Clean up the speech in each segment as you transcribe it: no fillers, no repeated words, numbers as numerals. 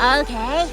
Okay.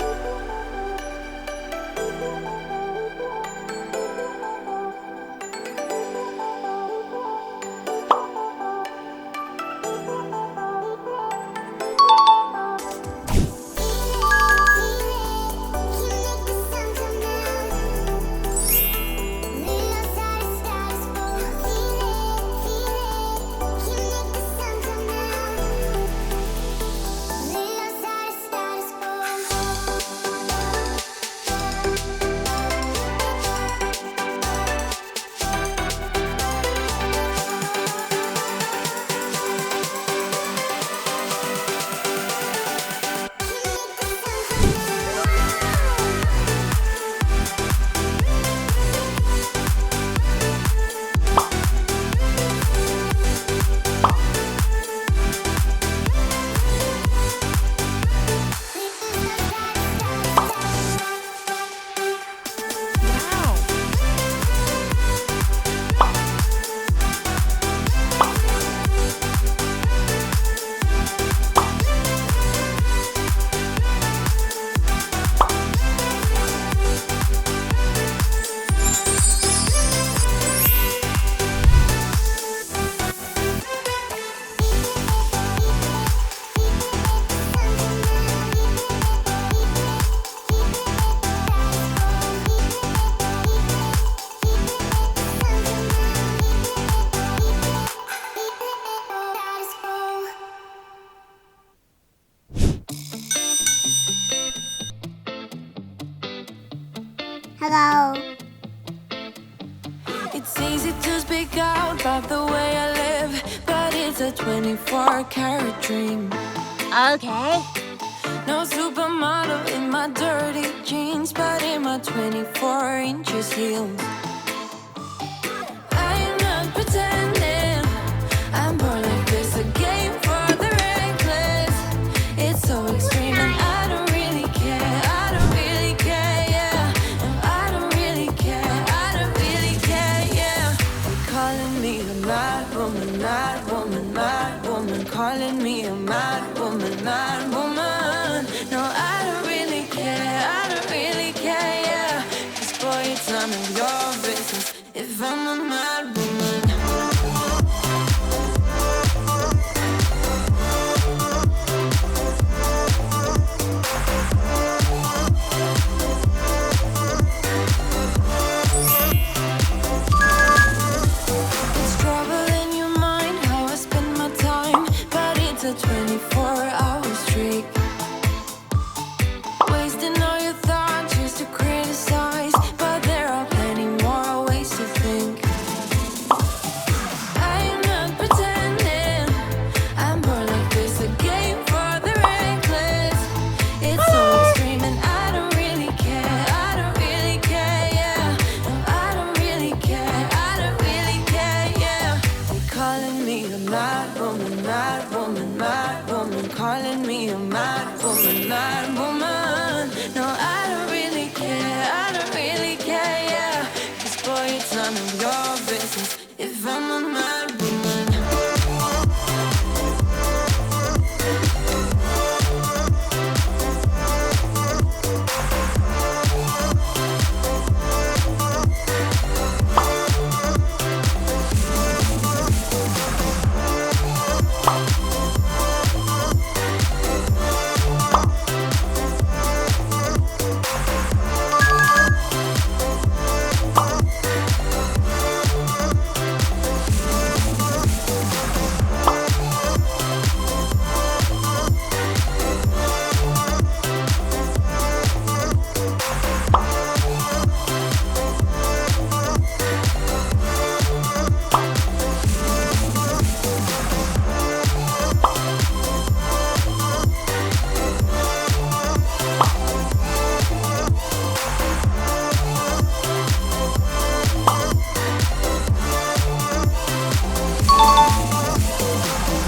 Hello. It's easy to speak out about the way I live, but it's a 24-karat dream. Okay. No supermodel in my dirty jeans, but in my 24 inches heels. I am not pretending, I'm born like this, a game for the reckless. It's so extreme and I don't really care, I don't really care, yeah. No, I don't really care, I don't really care, yeah. They're calling me a mad woman, mad woman, mad woman. Calling me a mad woman, mad woman. No, I don't really care, I don't really care, yeah. 'Cause boy, it's none of your business if I'm a mad woman. It's trouble in your mind, how I spend my time, but it's a 24-hour streak. Wasting all your thoughts just to criticize, but there are plenty more ways to think. I am not pretending, I'm born like this, a game for the reckless. It's so extreme and I don't really care, I don't really care, yeah. No, I don't really care, I don't really care, yeah. They're calling me a mad woman, mad woman, mad woman. Calling me a mad woman, mad woman. No, I don't really care, I don't really care, yeah. 'Cause boy, it's none of your business if I'm a mad woman.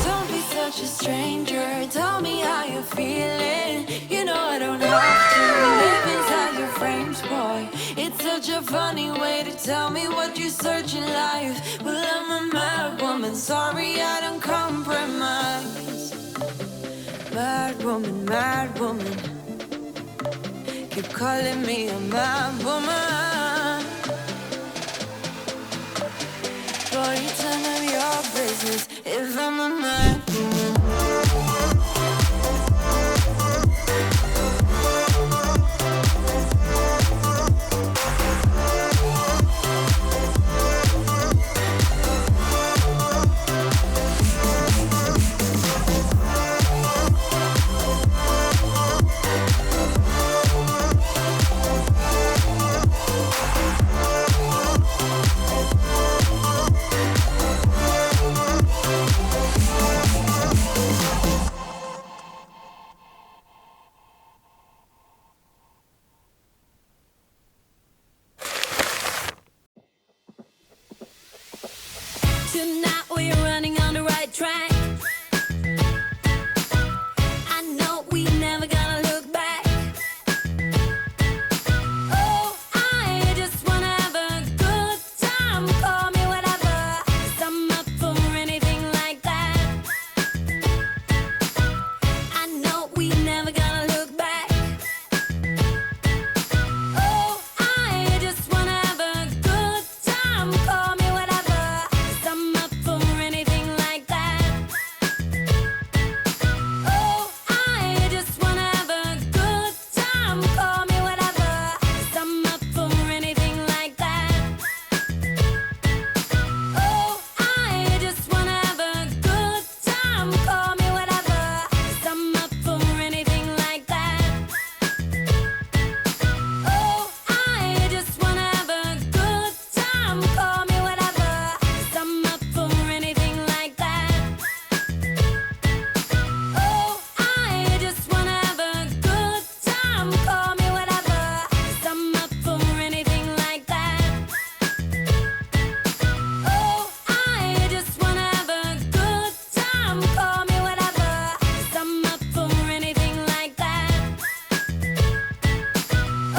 Don't be such a stranger, tell me how you're feeling. You know I don't have to live inside your frames, boy. It's such a funny way to tell me what you search in life. Well, I'm a mad woman, sorry I don't compromise. Mad woman, mad woman. You calling me a man, woman? Boy, you tell me your business if I'm a man. Tonight we're running on the right track. I know we never gonna look back. Oh, I just wanna have a good time. Call me whatever, 'cause I'm up for anything like that. I know we never gonna look back. Oh, I just wanna have a good time. Call me whatever, 'cause I'm up for anything like that. Oh, I just wanna have a good time. Call me whatever, 'cause I'm up for anything like that. Oh, I just wanna have a good time. Call me whatever, 'cause I'm up for anything like that. Oh, I just wanna have a good time. Call me whatever, 'cause I'm up for anything like that. Oh, I just wanna have a good time. Call me whatever, 'cause I'm up for anything like that. Oh, I just wanna have a good time. Call me whatever, 'cause I'm up for anything like that.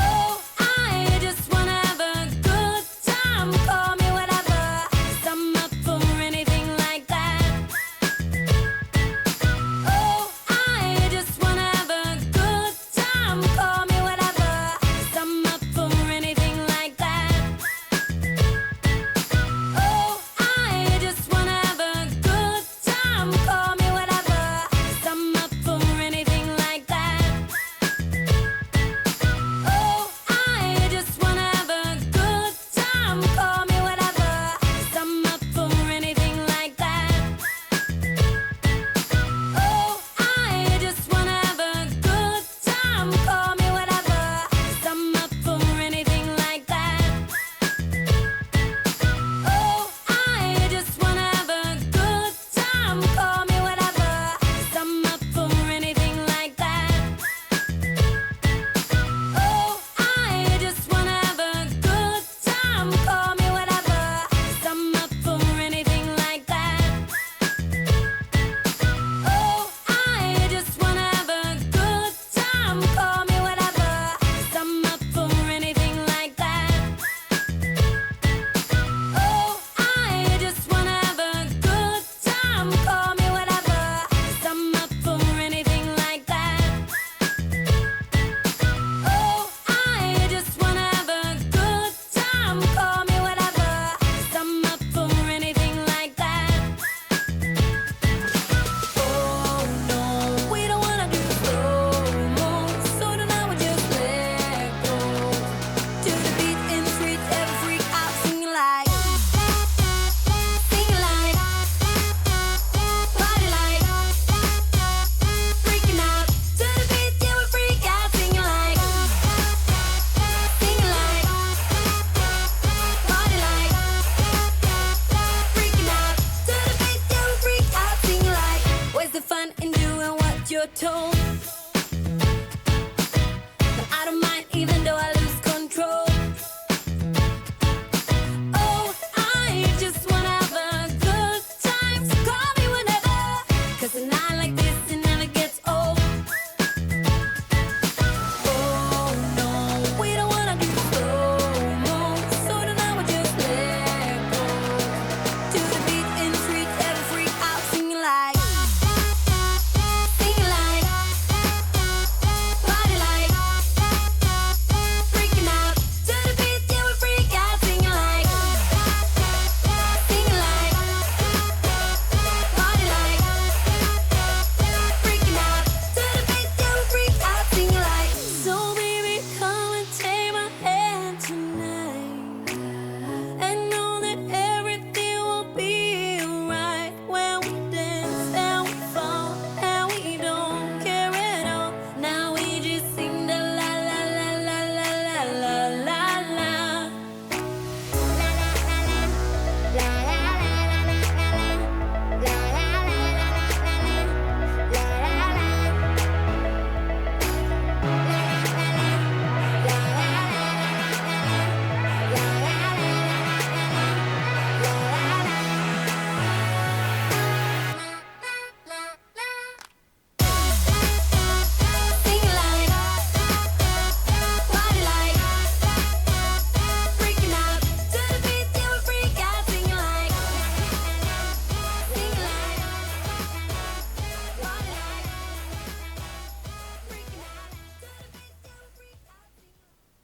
Oh, I just wanna have a good time. Call me whatever, 'cause I'm up for anything like that. Oh, I just wanna have a good time. Call me whatever, 'cause I'm up for anything like that. Oh, I just wanna have a good time. Call me whatever, 'cause I'm up for anything like that. Oh, I just wanna have a good time. Call me whatever, 'cause I'm up for anything like that. Oh, I just wanna have a good time. Call me whatever, 'cause I'm up for anything like that. Oh, I just wanna have a good time. Call me whatever, 'cause I'm up for anything like that. Oh, I just wanna have a good time. Call me whatever, 'cause I'm up for anything like that. Oh, I just wanna have a good time. Call me whatever, 'cause I'm up for anything like that. Oh, I just wanna have a good time. Call me whatever, 'cause I'm up for anything like that. Oh, I just wanna have a good time. Call me whatever, 'cause I'm up for anything like that. Oh no, we don't wanna do slow-mo, so tonight we just let go. To the beat in the street, every freak out, singing like, party like, freaking out. To the beat, yeah, we freak out, singing like, party like, freaking out. To the beat, yeah, we freak out, singing like. Where's the fun in doing what you're told?